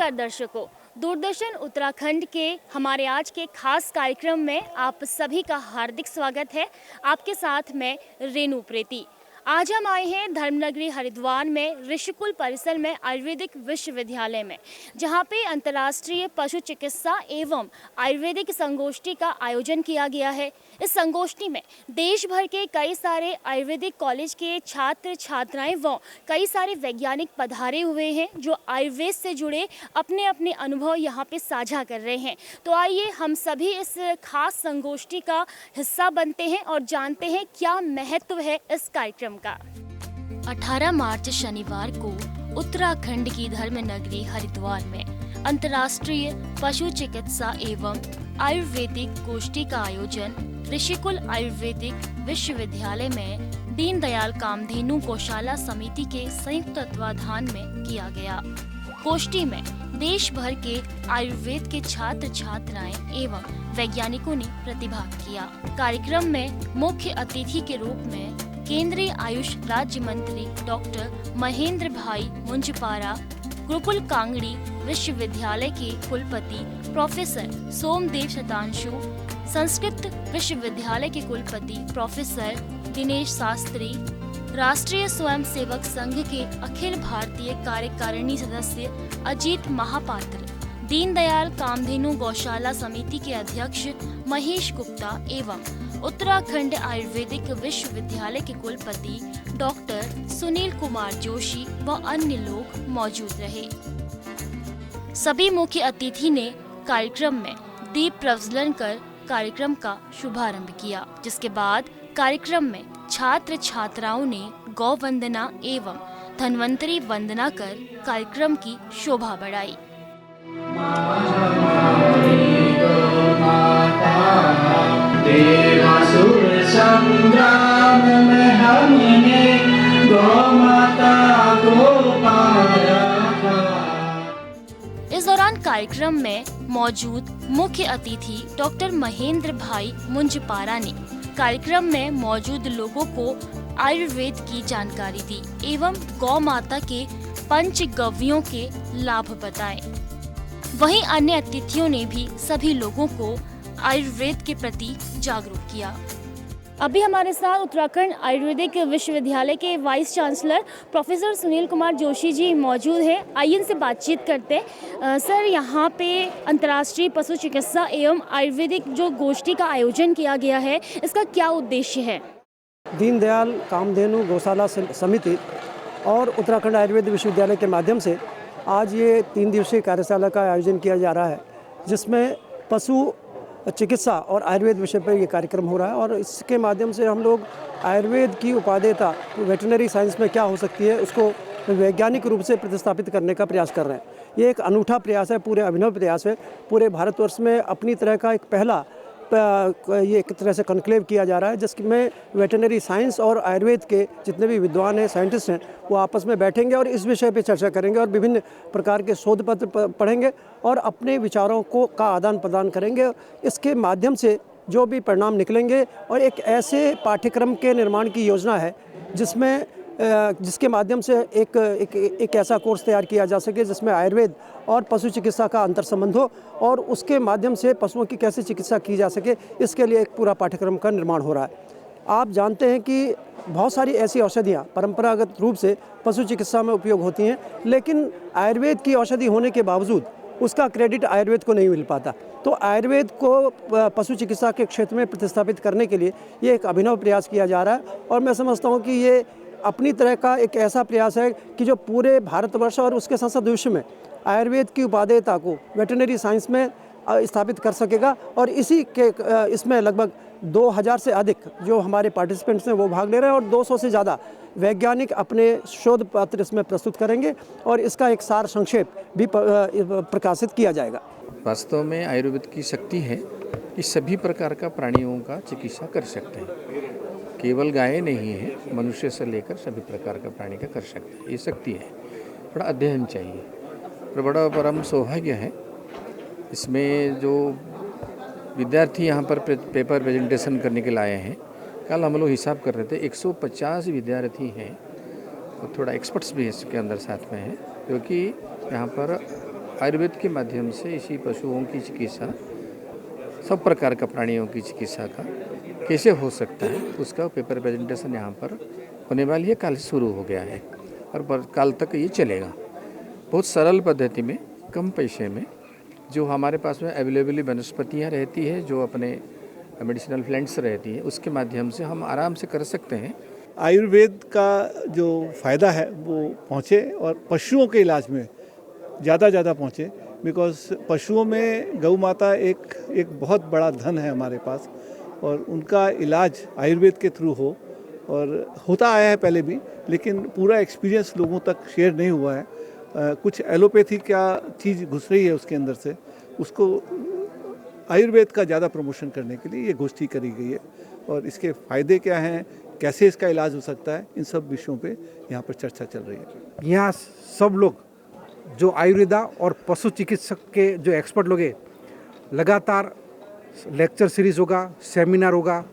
नमस्कार दर्शकों, दूरदर्शन उत्तराखंड के हमारे आज के खास कार्यक्रम में आप सभी का हार्दिक स्वागत है। आपके साथ मैं रेनू प्रीति। आज हम आए हैं धर्मनगरी हरिद्वार में ऋषिकुल परिसर में आयुर्वेदिक विश्वविद्यालय में, जहां पे अंतर्राष्ट्रीय पशु चिकित्सा एवं आयुर्वेदिक संगोष्ठी का आयोजन किया गया है। इस संगोष्ठी में देश भर के कई सारे आयुर्वेदिक कॉलेज के छात्र छात्राएं व कई सारे वैज्ञानिक पधारे हुए हैं, जो आयुर्वेद से जुड़े अपने अपने अनुभव यहाँ पे साझा कर रहे हैं। तो आइए हम सभी इस खास संगोष्ठी का हिस्सा बनते हैं और जानते हैं क्या महत्व है इस कार्यक्रम का। 18 मार्च शनिवार को उत्तराखंड की धर्मनगरी हरिद्वार में अंतर्राष्ट्रीय पशु चिकित्सा एवं आयुर्वेदिक गोष्ठी का आयोजन ऋषिकुल आयुर्वेदिक विश्वविद्यालय में दीनदयाल कामधेनु गौशाला समिति के संयुक्त तत्वाधान में किया गया। गोष्ठी में देश भर के आयुर्वेद के छात्र छात्राएं एवं वैज्ञानिकों ने प्रतिभाग किया। कार्यक्रम में मुख्य अतिथि के रूप में केंद्रीय आयुष राज्य मंत्री डॉक्टर महेंद्र भाई मुंजपारा, गुरुकुल कांगड़ी विश्वविद्यालय के कुलपति प्रोफेसर सोमदेव शतांशु, संस्कृत विश्वविद्यालय के कुलपति प्रोफेसर दिनेश शास्त्री, राष्ट्रीय स्वयंसेवक संघ के अखिल भारतीय कार्यकारिणी सदस्य अजीत महापात्र, दीनदयाल कामधेनु गौशाला समिति के अध्यक्ष महेश गुप्ता एवं उत्तराखंड आयुर्वेदिक विश्वविद्यालय के कुलपति डॉक्टर सुनील कुमार जोशी व अन्य लोग मौजूद रहे। सभी मुख्य अतिथि ने कार्यक्रम में दीप प्रज्वलन कर कार्यक्रम का शुभारंभ किया, जिसके बाद कार्यक्रम में छात्र छात्राओं ने गौ वंदना एवं धन्वंतरी वंदना कर कार्यक्रम की शोभा बढ़ाई। देवासुर संग्राम में हमने गौ माता को पाया था। इस दौरान कार्यक्रम में मौजूद मुख्य अतिथि डॉक्टर महेंद्र भाई मुंजपारा ने कार्यक्रम में मौजूद लोगों को आयुर्वेद की जानकारी दी एवं गौ माता के पंचगव्यों के लाभ बताए। वहीं अन्य अतिथियों ने भी सभी लोगों को आयुर्वेद के प्रति जागरूक किया। अभी हमारे साथ उत्तराखंड आयुर्वेदिक विश्वविद्यालय के vice chancellor professor Sunil Kumar Joshi ji मौजूद हैं। आइए इनसे बातचीत करते हैं। सर, यहाँ पे अंतर्राष्ट्रीय पशु चिकित्सा एवं आयुर्वेदिक जो गोष्ठी का आयोजन किया गया है, इसका क्या उद्देश्य है? दीनदयाल कामधेनु गौशाला समिति और उत्तराखंड आयुर्वेद विश्वविद्यालय के माध्यम से आज ये 3 दिवसीय कार्यशाला का आयोजन किया जा रहा है, जिसमें पशु चिकित्सा और आयुर्वेद विषय पर ये कार्यक्रम हो रहा है। और इसके माध्यम से हम लोग आयुर्वेद की उपादेयता वेटरनरी साइंस में क्या हो सकती है, उसको वैज्ञानिक रूप से प्रतिस्थापित करने का प्रयास कर रहे हैं। ये एक अनूठा प्रयास है, पूरे अभिनव प्रयास है। पूरे भारतवर्ष में अपनी तरह का एक पहला ये एक तरह से कॉन्क्लेव किया जा रहा है, जिसमें वेटरनरी साइंस और आयुर्वेद के जितने भी विद्वान हैं, साइंटिस्ट हैं, वो आपस में बैठेंगे और इस विषय पे चर्चा करेंगे और विभिन्न प्रकार के शोध पत्र पढ़ेंगे और अपने विचारों का आदान प्रदान करेंगे। इसके माध्यम से जो भी परिणाम निकलेंगे और एक ऐसे पाठ्यक्रम के निर्माण की योजना है जिसके माध्यम से एक ऐसा कोर्स तैयार किया जा सके जिसमें आयुर्वेद और पशु चिकित्सा का अंतर संबंध हो और उसके माध्यम से पशुओं की कैसे चिकित्सा की जा सके, इसके लिए एक पूरा पाठ्यक्रम का निर्माण हो रहा है। आप जानते हैं कि बहुत सारी ऐसी औषधियाँ परंपरागत रूप से पशु चिकित्सा में उपयोग होती हैं, लेकिन आयुर्वेद की औषधि होने के बावजूद उसका क्रेडिट आयुर्वेद को नहीं मिल पाता। तो आयुर्वेद को पशु चिकित्सा के क्षेत्र में प्रतिस्थापित करने के लिए ये एक अभिनव प्रयास किया जा रहा है और मैं समझता हूँ कि ये अपनी तरह का एक ऐसा प्रयास है कि जो पूरे भारतवर्ष और उसके साथ साथ विश्व में आयुर्वेद की उपादेयता को वेटरनरी साइंस में स्थापित कर सकेगा। और इसमें लगभग 2000 से अधिक जो हमारे पार्टिसिपेंट्स हैं वो भाग ले रहे हैं और 200 से ज़्यादा वैज्ञानिक अपने शोध पत्र इसमें प्रस्तुत करेंगे और इसका एक सार संक्षेप भी प्रकाशित किया जाएगा। वास्तव में आयुर्वेद की शक्ति है कि सभी प्रकार का प्राणियों का चिकित्सा कर सकते हैं। केवल गाय नहीं है, मनुष्य से लेकर सभी प्रकार का प्राणी का कर सकते हैं। ये शक्ति है, थोड़ा अध्ययन चाहिए। पर बड़ा परम सौभाग्य है इसमें जो विद्यार्थी यहाँ पर पेपर प्रेजेंटेशन करने के लिए आए हैं। कल हम लोग हिसाब कर रहे थे 150 विद्यार्थी हैं और थोड़ा एक्सपर्ट्स भी इसके अंदर साथ में हैं, क्योंकि यहाँ पर आयुर्वेद के माध्यम से इसी पशुओं की चिकित्सा, सब प्रकार का प्राणियों की चिकित्सा का कैसे हो सकता है, उसका पेपर प्रेजेंटेशन यहाँ पर होने वाली है। कल से शुरू हो गया है और कल तक ये चलेगा। बहुत सरल पद्धति में, कम पैसे में, जो हमारे पास में अवेलेबल वनस्पतियाँ रहती है, जो अपने मेडिसिनल प्लांट्स रहती है, उसके माध्यम से हम आराम से कर सकते हैं। आयुर्वेद का जो फ़ायदा है वो पहुँचे और पशुओं के इलाज में ज़्यादा पहुँचे, बिकॉज़ पशुओं में गौ माता एक बहुत बड़ा धन है हमारे पास, और उनका इलाज आयुर्वेद के थ्रू हो, और होता आया है पहले भी, लेकिन पूरा एक्सपीरियंस लोगों तक शेयर नहीं हुआ है। कुछ एलोपैथी क्या चीज़ घुस रही है उसके अंदर से, उसको आयुर्वेद का ज़्यादा प्रमोशन करने के लिए ये गोष्ठी करी गई है, और इसके फ़ायदे क्या हैं, कैसे इसका इलाज हो सकता है, इन सब विषयों पे यहाँ पर चर्चा चल रही है। यहाँ सब लोग जो आयुर्वेदा और पशु चिकित्सक के जो एक्सपर्ट लोग हैं, लगातार लेक्चर सीरीज़ होगा, सेमिनार होगा,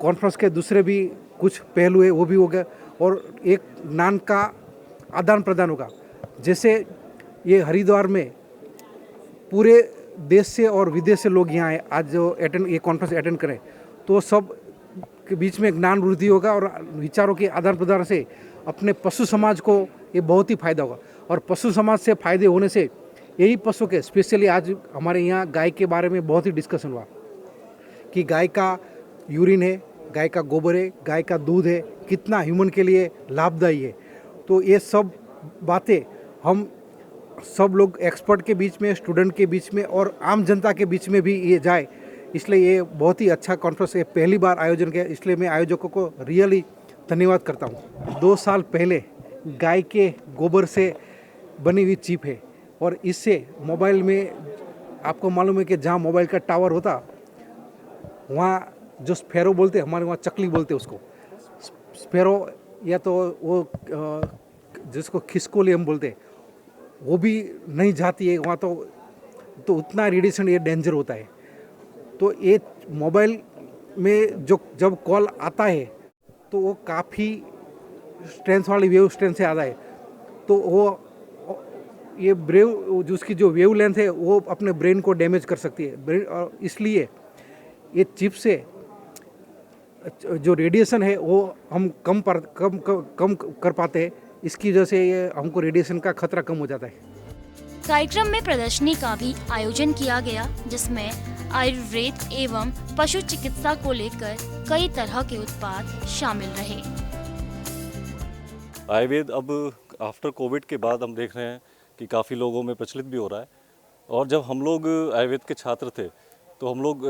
कॉन्फ्रेंस के दूसरे भी कुछ पहलू है वो भी होगा, और एक ज्ञान का आदान प्रदान होगा। जैसे ये हरिद्वार में पूरे देश से और विदेश से लोग यहाँ आए, आज जो ये कॉन्फ्रेंस अटेंड करें, तो सब के बीच में ज्ञान वृद्धि होगा और विचारों के आदान प्रदान से अपने पशु समाज को ये बहुत ही फायदा होगा। और पशु समाज से फायदे होने से यही पशु के, स्पेशली आज हमारे यहाँ गाय के बारे में बहुत ही डिस्कशन हुआ कि गाय का यूरिन है, गाय का गोबर है, गाय का दूध है, कितना ह्यूमन के लिए लाभदायी है। तो ये सब बातें हम सब लोग एक्सपर्ट के बीच में, स्टूडेंट के बीच में और आम जनता के बीच में भी ये जाए, इसलिए ये बहुत ही अच्छा कॉन्फ्रेंस है, पहली बार आयोजन किया, इसलिए मैं आयोजकों को रियली धन्यवाद करता हूँ। 2 साल पहले गाय के गोबर से बनी हुई चिप है, और इससे मोबाइल में आपको मालूम है कि जहाँ मोबाइल का टावर होता, वहाँ जो स्पैरो बोलते, हमारे वहाँ चकली बोलते उसको, स्पैरो, या तो वो जिसको खिसकोली हम बोलते, वो भी नहीं जाती है वहाँ, तो उतना रेडिएशन, ये डेंजर होता है। तो ये मोबाइल में जो जब कॉल आता है तो वो काफ़ी स्ट्रेंथ वाली वेव स्ट्रेंथ से आता है, तो वो ये ब्रेव जो उसकी जो वेव लेंथ है वो अपने ब्रेन को डैमेज कर सकती है ब्रेन, और इसलिए ये चिप से जो रेडिएशन है वो हम कम कर पाते हैं। इसकी वजह से ये हमको रेडिएशन का खतरा कम हो जाता है। कार्यक्रम में प्रदर्शनी का भी आयोजन किया गया, जिसमें आयुर्वेद एवं पशु चिकित्सा को लेकर कई तरह के उत्पाद शामिल रहे। आयुर्वेद अब आफ्टर कोविड के बाद हम देख रहे हैं कि काफ़ी लोगों में प्रचलित भी हो रहा है। और जब हम लोग आयुर्वेद के छात्र थे तो हम लोग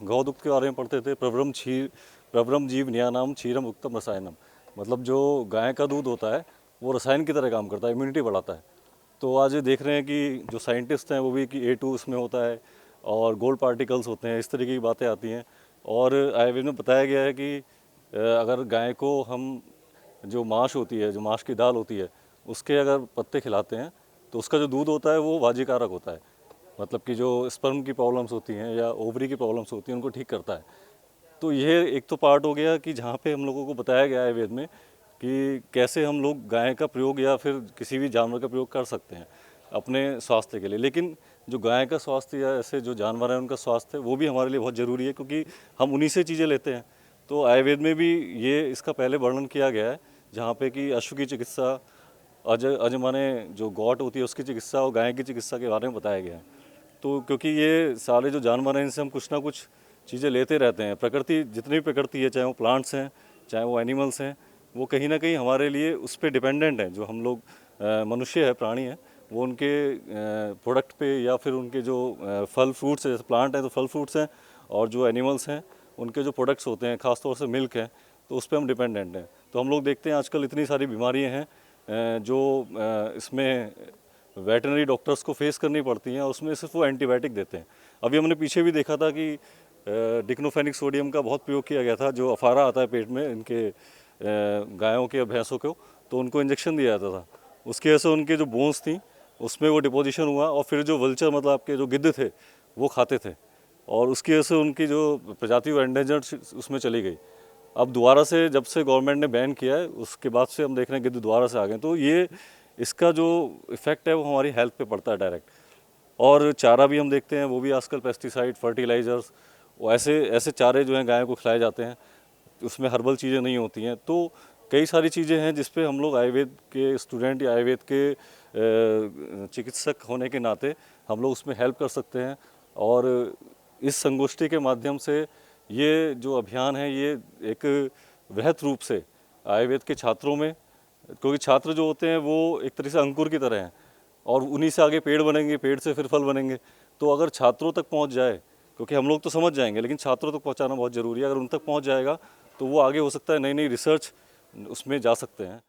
गौदुग्ध के बारे में पढ़ते थे, प्रवरम जीव न्यानाम क्षीरम उक्तम रसायनम, मतलब जो गाय का दूध होता है वो रसायन की तरह काम करता है, इम्यूनिटी बढ़ाता है। तो आज देख रहे हैं कि जो साइंटिस्ट हैं वो भी कि A2 उसमें होता है और गोल्ड पार्टिकल्स होते हैं, इस तरीके की बातें आती हैं। और आयुर्वेद में बताया गया है कि अगर गाय को हम जो मांस होती है, जो मांस की दाल होती है, उसके अगर पत्ते खिलाते हैं तो उसका जो दूध होता है वो वाजीकारक होता है, मतलब कि जो स्पर्म की प्रॉब्लम्स होती हैं या ओवरी की प्रॉब्लम्स होती हैं उनको ठीक करता है। तो ये एक तो पार्ट हो गया कि जहाँ पे हम लोगों को बताया गया है आयुर्वेद में कि कैसे हम लोग गाय का प्रयोग या फिर किसी भी जानवर का प्रयोग कर सकते हैं अपने स्वास्थ्य के लिए। लेकिन जो गाय का स्वास्थ्य या ऐसे जो जानवर हैं उनका स्वास्थ्य वो भी हमारे लिए बहुत ज़रूरी है, क्योंकि हम उन्हीं से चीज़ें लेते हैं। तो आयुर्वेद में भी ये इसका पहले वर्णन किया गया है, जहाँ पे कि अश्व की चिकित्सा, अज माने जो गौट होती है उसकी चिकित्सा और गाय की चिकित्सा के बारे में बताया गया है। तो क्योंकि ये सारे जो जानवर हैं इनसे हम कुछ ना कुछ चीज़ें लेते रहते हैं। प्रकृति, जितनी भी प्रकृति है, चाहे वो प्लांट्स हैं चाहे वो एनिमल्स हैं, वो कहीं ना कहीं हमारे लिए उस पर डिपेंडेंट हैं। जो हम लोग मनुष्य है, प्राणी हैं, वो उनके प्रोडक्ट पे या फिर उनके जो फल फ्रूट्स है, जैसे प्लांट हैं तो फल फ्रूट्स हैं, और जो एनिमल्स हैं उनके जो प्रोडक्ट्स होते हैं, ख़ासतौर से मिल्क है, तो उस पर हम डिपेंडेंट हैं। तो हम लोग देखते हैं आजकल इतनी सारी बीमारियाँ हैं जो इसमें वेटरनरी डॉक्टर्स को फेस करनी पड़ती हैं, और उसमें सिर्फ वो एंटीबायोटिक देते हैं। अभी हमने पीछे भी देखा था कि डिक्लोफेनिक सोडियम का बहुत प्रयोग किया गया था, जो अफारा आता है पेट में इनके गायों के, भैंसों को, तो उनको इंजेक्शन दिया जाता था। उसकी वजह से उनके जो बोन्स थी उसमें वो डिपोजिशन हुआ, और फिर जो वल्चर, मतलब आपके जो गिद्ध थे, वो खाते थे, और उसकी वजह से उनकी जो प्रजाति वो एंडेंजर्ड उसमें चली गई। अब दोबारा से जब से गवर्नमेंट ने बैन किया है उसके बाद से हम देख रहे हैं गिद्ध दोबारा से आ गए। तो ये इसका जो इफ़ेक्ट है वो हमारी हेल्थ पे पड़ता है डायरेक्ट। और चारा भी हम देखते हैं वो भी आजकल पेस्टिसाइड, फर्टिलाइज़र्स, वो ऐसे चारे जो हैं गायों को खिलाए जाते हैं, उसमें हर्बल चीज़ें नहीं होती हैं। तो कई सारी चीज़ें हैं जिस पे हम लोग आयुर्वेद के स्टूडेंट या आयुर्वेद के चिकित्सक होने के नाते हम लोग उसमें हेल्प कर सकते हैं। और इस संगोष्ठी के माध्यम से ये जो अभियान है ये एक वृहत रूप से आयुर्वेद के छात्रों में, क्योंकि छात्र जो होते हैं वो एक तरह से अंकुर की तरह हैं और उन्हीं से आगे पेड़ बनेंगे, पेड़ से फिर फल बनेंगे। तो अगर छात्रों तक पहुंच जाए, क्योंकि हम लोग तो समझ जाएंगे लेकिन छात्रों तक पहुंचाना बहुत ज़रूरी है। अगर उन तक पहुंच जाएगा तो वो आगे हो सकता है नई नई रिसर्च उसमें जा सकते हैं।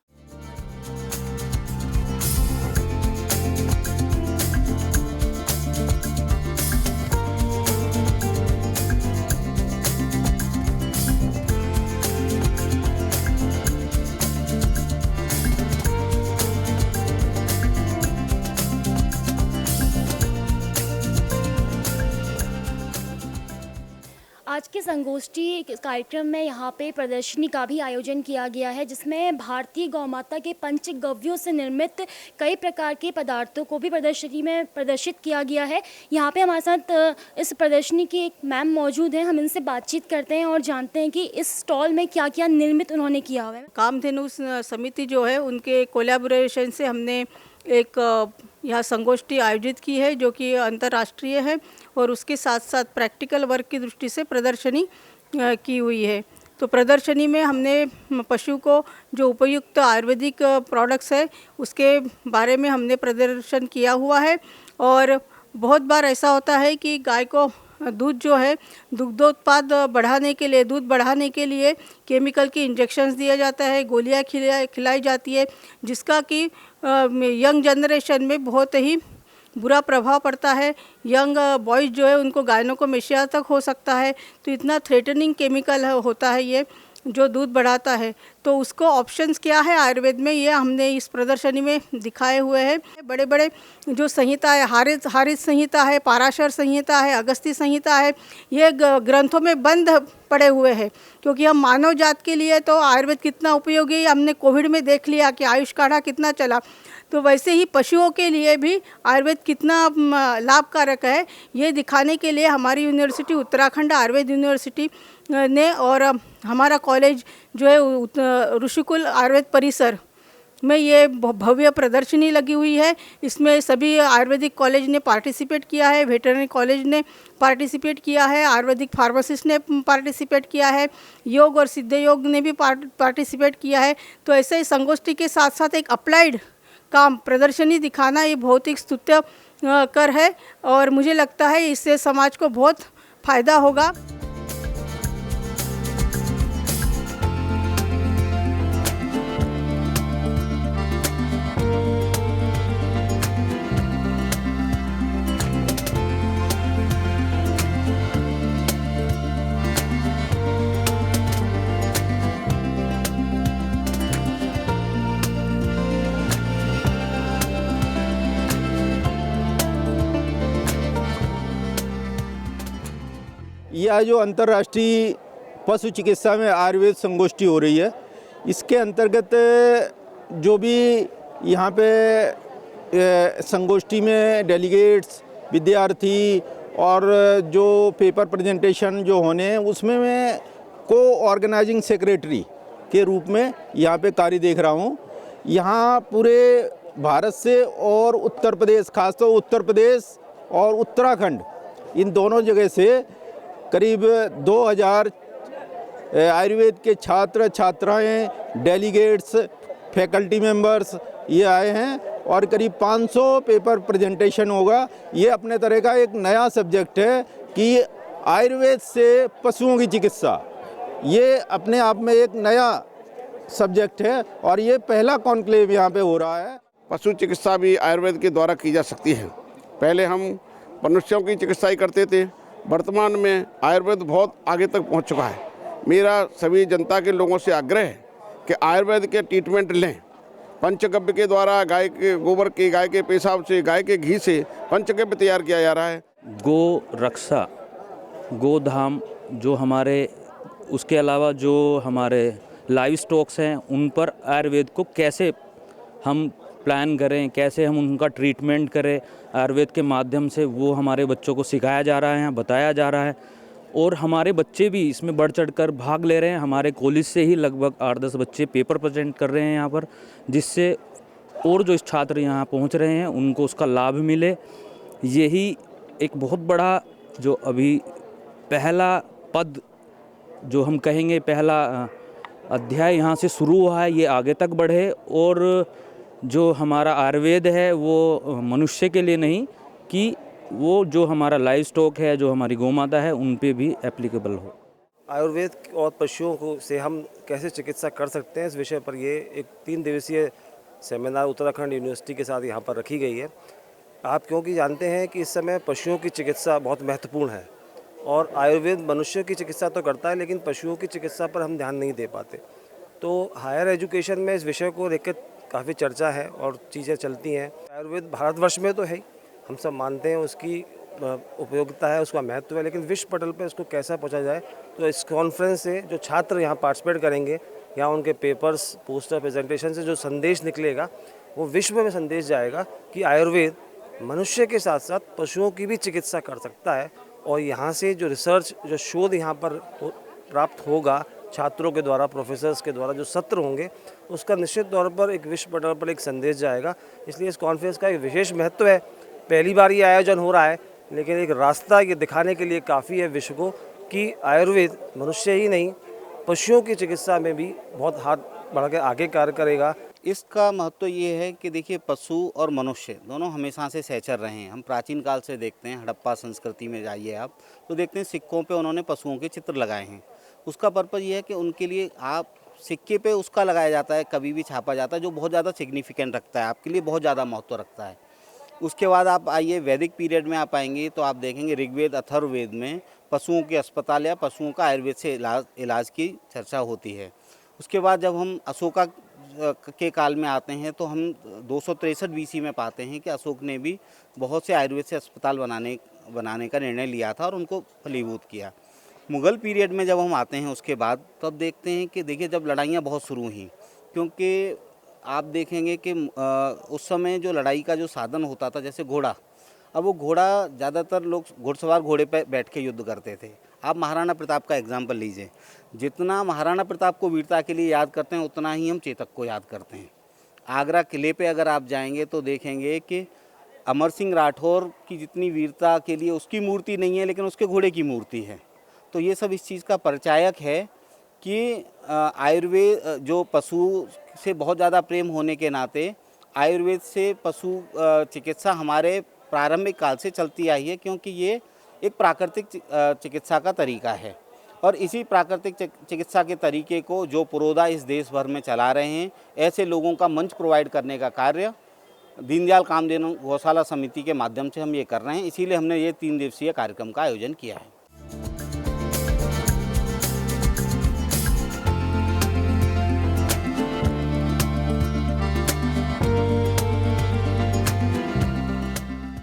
आज के संगोष्ठी कार्यक्रम में यहाँ पे प्रदर्शनी का भी आयोजन किया गया है, जिसमें भारतीय गौ माता के पंचगव्यों से निर्मित कई प्रकार के पदार्थों को भी प्रदर्शनी में प्रदर्शित किया गया है। यहाँ पे हमारे साथ इस प्रदर्शनी की एक मैम मौजूद हैं, हम इनसे बातचीत करते हैं और जानते हैं कि इस स्टॉल में क्या क्या निर्मित उन्होंने किया हुआ है। कामधेनु समिति जो है उनके कोलैबोरेशन से हमने एक यहाँ संगोष्ठी आयोजित की है जो कि अंतर्राष्ट्रीय है और उसके साथ साथ प्रैक्टिकल वर्क की दृष्टि से प्रदर्शनी की हुई है। तो प्रदर्शनी में हमने पशु को जो उपयुक्त आयुर्वेदिक प्रोडक्ट्स है उसके बारे में हमने प्रदर्शन किया हुआ है। और बहुत बार ऐसा होता है कि गाय को दूध जो है दुग्धोत्पाद बढ़ाने के लिए, दूध बढ़ाने के लिए केमिकल की इंजेक्शंस दिया जाता है, गोलियां खिलाई जाती है, जिसका कि यंग जनरेशन में बहुत ही बुरा प्रभाव पड़ता है। यंग बॉयज़ जो है उनको गायनोकोमेशिया तक हो सकता है। तो इतना थ्रेटनिंग केमिकल होता है ये जो दूध बढ़ाता है। तो उसको ऑप्शंस क्या है आयुर्वेद में, ये हमने इस प्रदर्शनी में दिखाए हुए हैं। बड़े बड़े जो संहिता है, हारित संहिता है, पाराशर संहिता है, अगस्ती संहिता है, ये ग्रंथों में बंद पड़े हुए हैं। क्योंकि हम मानव जात के लिए तो आयुर्वेद कितना उपयोगी, हमने कोविड में देख लिया कि आयुष काढ़ा कितना चला। तो वैसे ही पशुओं के लिए भी आयुर्वेद कितना लाभकारक है, ये दिखाने के लिए हमारी यूनिवर्सिटी उत्तराखंड आयुर्वेद यूनिवर्सिटी ने और हमारा कॉलेज जो है ऋषिकुल आयुर्वेद परिसर में ये भव्य प्रदर्शनी लगी हुई है। इसमें सभी आयुर्वेदिक कॉलेज ने पार्टिसिपेट किया है, वेटरनरी कॉलेज ने पार्टिसिपेट किया है, आयुर्वेदिक फार्मासिस्ट ने पार्टिसिपेट किया है, योग और सिद्ध योग ने भी पार्टिसिपेट किया है। तो ऐसे ही संगोष्ठी के साथ साथ एक अप्लाइड काम प्रदर्शनी दिखाना ये बहुत ही स्तुत्य कर है और मुझे लगता है इससे समाज को बहुत फ़ायदा होगा। यह जो अंतर्राष्ट्रीय पशु चिकित्सा में आयुर्वेद संगोष्ठी हो रही है, इसके अंतर्गत जो भी यहाँ पे संगोष्ठी में डेलीगेट्स, विद्यार्थी और जो पेपर प्रेजेंटेशन जो होने हैं उसमें मैं को ऑर्गेनाइजिंग सेक्रेटरी के रूप में यहाँ पे कार्य देख रहा हूँ। यहाँ पूरे भारत से और उत्तर प्रदेश, खासतौर उत्तर प्रदेश और उत्तराखंड, इन दोनों जगह से करीब 2000 आयुर्वेद के छात्र छात्राएं, डेलीगेट्स, फैकल्टी मेंबर्स ये आए हैं और करीब 500 पेपर प्रेजेंटेशन होगा। ये अपने तरह का एक नया सब्जेक्ट है कि आयुर्वेद से पशुओं की चिकित्सा, ये अपने आप में एक नया सब्जेक्ट है और ये पहला कॉन्क्लेव यहाँ पे हो रहा है। पशु चिकित्सा भी आयुर्वेद के द्वारा की जा सकती है। पहले हम मनुष्यों की चिकित्सा ही करते थे, वर्तमान में आयुर्वेद बहुत आगे तक पहुंच चुका है। मेरा सभी जनता के लोगों से आग्रह है कि आयुर्वेद के ट्रीटमेंट लें। पंचगव्य के द्वारा गाय के गोबर के, गाय के पेशाब से, गाय के घी से पंचगव्य तैयार किया जा रहा है। गो रक्षा, गोधाम जो हमारे, उसके अलावा जो हमारे लाइव स्टॉक्स हैं उन पर आयुर्वेद को कैसे हम प्लान करें, कैसे हम उनका ट्रीटमेंट करें आयुर्वेद के माध्यम से, वो हमारे बच्चों को सिखाया जा रहा है, बताया जा रहा है। और हमारे बच्चे भी इसमें बढ़ चढ़कर भाग ले रहे हैं। हमारे कॉलेज से ही लगभग 8-10 बच्चे पेपर प्रेजेंट कर रहे हैं यहाँ पर, जिससे और जो छात्र यहाँ पहुँच रहे हैं उनको उसका लाभ मिले। यही एक बहुत बड़ा जो अभी पहला पद जो हम कहेंगे, पहला अध्याय यहाँ से शुरू हुआ है, ये आगे तक बढ़े और जो हमारा आयुर्वेद है वो मनुष्य के लिए नहीं कि वो जो हमारा लाइव स्टॉक है, जो हमारी गौ माता है, उन पे भी एप्लीकेबल हो। आयुर्वेद और पशुओं को से हम कैसे चिकित्सा कर सकते हैं, इस विषय पर ये एक 3 दिवसीय सेमिनार उत्तराखंड यूनिवर्सिटी के साथ यहाँ पर रखी गई है। आप क्योंकि जानते हैं कि इस समय पशुओं की चिकित्सा बहुत महत्वपूर्ण है और आयुर्वेद मनुष्य की चिकित्सा तो करता है, लेकिन पशुओं की चिकित्सा पर हम ध्यान नहीं दे पाते। तो हायर एजुकेशन में इस विषय को लेकर काफ़ी चर्चा है और चीज़ें चलती हैं। आयुर्वेद भारतवर्ष में तो है ही, हम सब मानते हैं उसकी उपयोगिता है, उसका महत्व है, लेकिन विश्व पटल पर इसको कैसा पहुंचा जाए। तो इस कॉन्फ्रेंस से जो छात्र यहाँ पार्टिसिपेट करेंगे या उनके पेपर्स, पोस्टर, प्रेजेंटेशन से जो संदेश निकलेगा वो विश्व में संदेश जाएगा कि आयुर्वेद मनुष्य के साथ साथ पशुओं की भी चिकित्सा कर सकता है। और यहाँ से जो रिसर्च, जो शोध यहाँ पर प्राप्त होगा छात्रों के द्वारा, प्रोफेसर्स के द्वारा जो सत्र होंगे, उसका निश्चित तौर पर एक विश्व पटल पर एक संदेश जाएगा। इसलिए इस कॉन्फ्रेंस का एक विशेष महत्व है। पहली बार ये आयोजन हो रहा है, लेकिन एक रास्ता ये दिखाने के लिए काफ़ी है विश्व को कि आयुर्वेद मनुष्य ही नहीं, पशुओं की चिकित्सा में भी बहुत हाथ बढ़ा के आगे कार्य करेगा। इसका महत्व ये है कि देखिए, पशु और मनुष्य दोनों हमेशा से सहचर रहे हैं। हम प्राचीन काल से देखते हैं, हड़प्पा संस्कृति में जाइए आप तो देखते हैं सिक्कों पे उन्होंने पशुओं के चित्र लगाए हैं। उसका पर्पज़ ये है कि उनके लिए, आप सिक्के पे उसका लगाया जाता है, कभी भी छापा जाता है, जो बहुत ज़्यादा सिग्निफिकेंट रखता है, आपके लिए बहुत ज़्यादा महत्व रखता है। उसके बाद आप आइए वैदिक पीरियड में आप आएंगे तो आप देखेंगे ऋग्वेद, अथर्ववेद में पशुओं के अस्पताल या पशुओं का आयुर्वेद से इलाज की चर्चा होती है। उसके बाद जब हम अशोका के काल में आते हैं तो हम 263 BC में पाते हैं कि अशोक ने भी बहुत से आयुर्वेद से अस्पताल बनाने का निर्णय लिया था और उनको फलीभूत किया। मुग़ल पीरियड में जब हम आते हैं उसके बाद, तब देखते हैं कि देखिए जब लड़ाइयाँ बहुत शुरू हुई, क्योंकि आप देखेंगे कि उस समय जो लड़ाई का जो साधन होता था, जैसे घोड़ा, अब वो घोड़ा ज़्यादातर लोग घुड़सवार घोड़े पर बैठ के युद्ध करते थे। आप महाराणा प्रताप का एग्जाम्पल लीजिए, जितना महाराणा प्रताप को वीरता के लिए याद करते हैं उतना ही हम चेतक को याद करते हैं। आगरा किले पे अगर आप जाएंगे तो देखेंगे कि अमर सिंह राठौर की जितनी वीरता के लिए उसकी मूर्ति नहीं है, लेकिन उसके घोड़े की मूर्ति है। तो ये सब इस चीज़ का परिचायक है कि आयुर्वेद जो पशु से बहुत ज़्यादा प्रेम होने के नाते आयुर्वेद से पशु चिकित्सा हमारे प्रारंभिक काल से चलती आई है, क्योंकि ये एक प्राकृतिक चिकित्सा का तरीका है। और इसी प्राकृतिक चिकित्सा के तरीके को जो पुरोधा इस देश भर में चला रहे हैं, ऐसे लोगों का मंच प्रोवाइड करने का कार्य दीनदयाल कामधेनु गौशाला समिति के माध्यम से हम ये कर रहे हैं। इसीलिए हमने ये 3 दिवसीय कार्यक्रम का आयोजन किया है।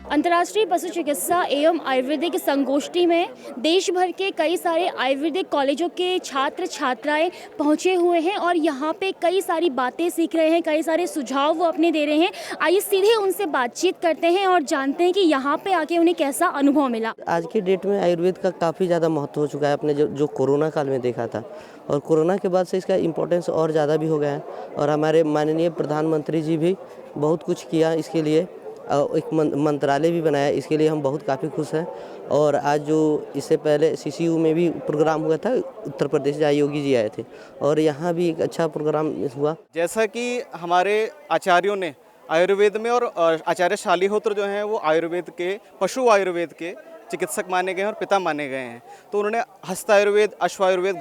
अंतर्राष्ट्रीय पशु चिकित्सा एवं आयुर्वेदिक संगोष्ठी में देश भर के कई सारे आयुर्वेदिक कॉलेजों के छात्र छात्राएं पहुंचे हुए हैं और यहां पे कई सारी बातें सीख रहे हैं, कई सारे सुझाव वो अपने दे रहे हैं। आइए सीधे उनसे बातचीत करते हैं और जानते हैं कि यहां पे आके उन्हें कैसा अनुभव मिला। आज की डेट में आयुर्वेद का काफ़ी ज़्यादा महत्व हो चुका है। आपने जो कोरोना काल में देखा था, और कोरोना के बाद से इसका इम्पोर्टेंस और ज़्यादा भी हो गया है। और हमारे माननीय प्रधानमंत्री जी भी बहुत कुछ किया इसके लिए, एक मंत्रालय भी बनाया, इसके लिए हम बहुत काफ़ी खुश हैं। और आज जो इससे पहले CCU में भी प्रोग्राम हुआ था, उत्तर प्रदेश जहाँ योगी जी आए थे, और यहाँ भी एक अच्छा प्रोग्राम हुआ। जैसा कि हमारे आचार्यों ने आयुर्वेद में, और आचार्य शालिहोत्र जो हैं वो आयुर्वेद के, पशु आयुर्वेद के चिकित्सक माने गए हैं और पिता माने गए हैं, तो उन्होंने हस्तायुर्वेद, अश्वायुर्वेद,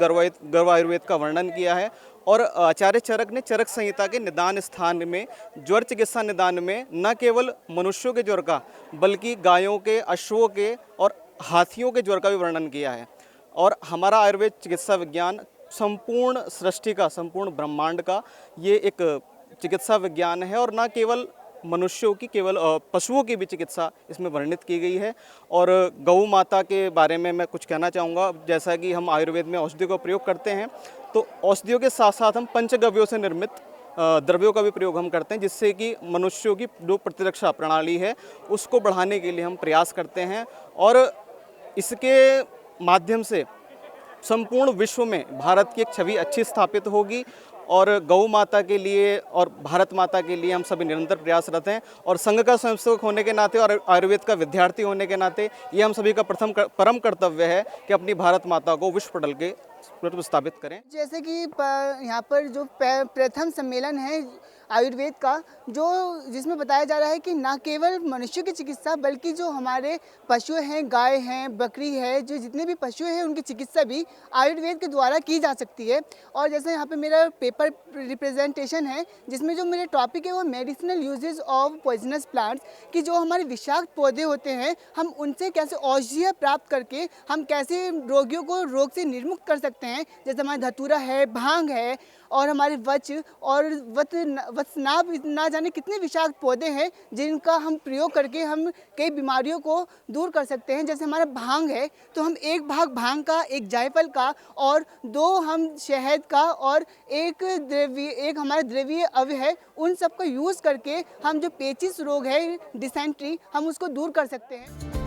गर्वायुर्वेद का वर्णन किया है। और आचार्य चरक ने चरक संहिता के निदान स्थान में, ज्वर चिकित्सा निदान में, न केवल मनुष्यों के ज्वर का बल्कि गायों के, अश्वों के और हाथियों के ज्वर का भी वर्णन किया है। और हमारा आयुर्वेद चिकित्सा विज्ञान संपूर्ण सृष्टि का, संपूर्ण ब्रह्मांड का ये एक चिकित्सा विज्ञान है, और न केवल मनुष्यों की, केवल पशुओं की भी चिकित्सा इसमें वर्णित की गई है। और गौ माता के बारे में मैं कुछ कहना चाहूँगा। जैसा कि हम आयुर्वेद में औषधियों का प्रयोग करते हैं, तो औषधियों के साथ साथ हम पंचगव्यों से निर्मित द्रव्यों का भी प्रयोग हम करते हैं, जिससे कि मनुष्यों की जो प्रतिरक्षा प्रणाली है उसको बढ़ाने के लिए हम प्रयास करते हैं। और इसके माध्यम से संपूर्ण विश्व में भारत की एक छवि अच्छी स्थापित होगी और गौ माता के लिए और भारत माता के लिए हम सभी निरंतर प्रयासरत हैं। और संघ का स्वयंसेवक होने के नाते और आयुर्वेद का विद्यार्थी होने के नाते ये हम सभी का परम कर्तव्य है कि अपनी भारत माता को विश्व पटल के स्थापित करें। जैसे कि यहाँ पर जो प्रथम सम्मेलन है आयुर्वेद का, जो जिसमें बताया जा रहा है कि ना केवल मनुष्य की चिकित्सा बल्कि जो हमारे पशु हैं, गाय हैं, बकरी है, जो जितने भी पशु हैं उनकी चिकित्सा भी आयुर्वेद के द्वारा की जा सकती है। और जैसे यहाँ पे मेरा पेपर रिप्रेजेंटेशन है जिसमें जो मेरे टॉपिक है वो medicinal uses of poisonous plants, कि जो हमारे विषाक्त पौधे होते हैं हम उनसे कैसे औषधियाँ प्राप्त करके हम कैसे रोगियों को रोग से निर्मुक्त कर सकते हैं। जैसे हमारा धतूरा है, भांग है और हमारे वच और वत्सनाभ, ना जाने कितने विषाक्त पौधे हैं जिनका हम प्रयोग करके हम कई बीमारियों को दूर कर सकते हैं। जैसे हमारा भांग है तो हम एक भाग भांग का, एक जायफल का और 2 हम शहद का और एक हमारा द्रव्य अव है, उन सब का यूज़ करके हम जो पेचिस रोग है, डिसेंट्री, हम उसको दूर कर सकते हैं।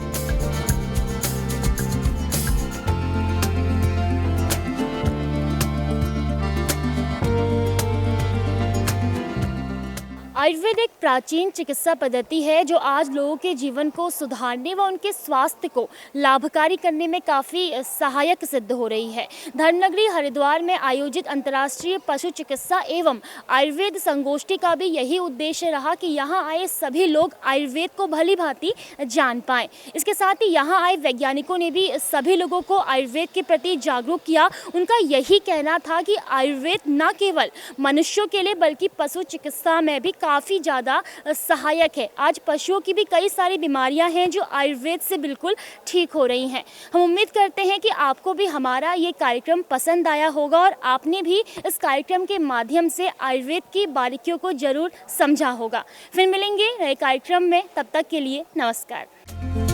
आयुर्वेद एक प्राचीन चिकित्सा पद्धति है जो आज लोगों के जीवन को सुधारने व उनके स्वास्थ्य को लाभकारी करने में काफ़ी सहायक सिद्ध हो रही है। धर्मनगरी हरिद्वार में आयोजित अंतर्राष्ट्रीय पशु चिकित्सा एवं आयुर्वेद संगोष्ठी का भी यही उद्देश्य रहा कि यहाँ आए सभी लोग आयुर्वेद को भली भांति जान पाएं। इसके साथ ही यहाँ आए वैज्ञानिकों ने भी सभी लोगों को आयुर्वेद के प्रति जागरूक किया। उनका यही कहना था कि आयुर्वेद न केवल मनुष्यों के लिए बल्कि पशु चिकित्सा में भी काफ़ी ज़्यादा सहायक है। आज पशुओं की भी कई सारी बीमारियां हैं जो आयुर्वेद से बिल्कुल ठीक हो रही हैं। हम उम्मीद करते हैं कि आपको भी हमारा ये कार्यक्रम पसंद आया होगा और आपने भी इस कार्यक्रम के माध्यम से आयुर्वेद की बारीकियों को ज़रूर समझा होगा। फिर मिलेंगे नए कार्यक्रम में, तब तक के लिए नमस्कार।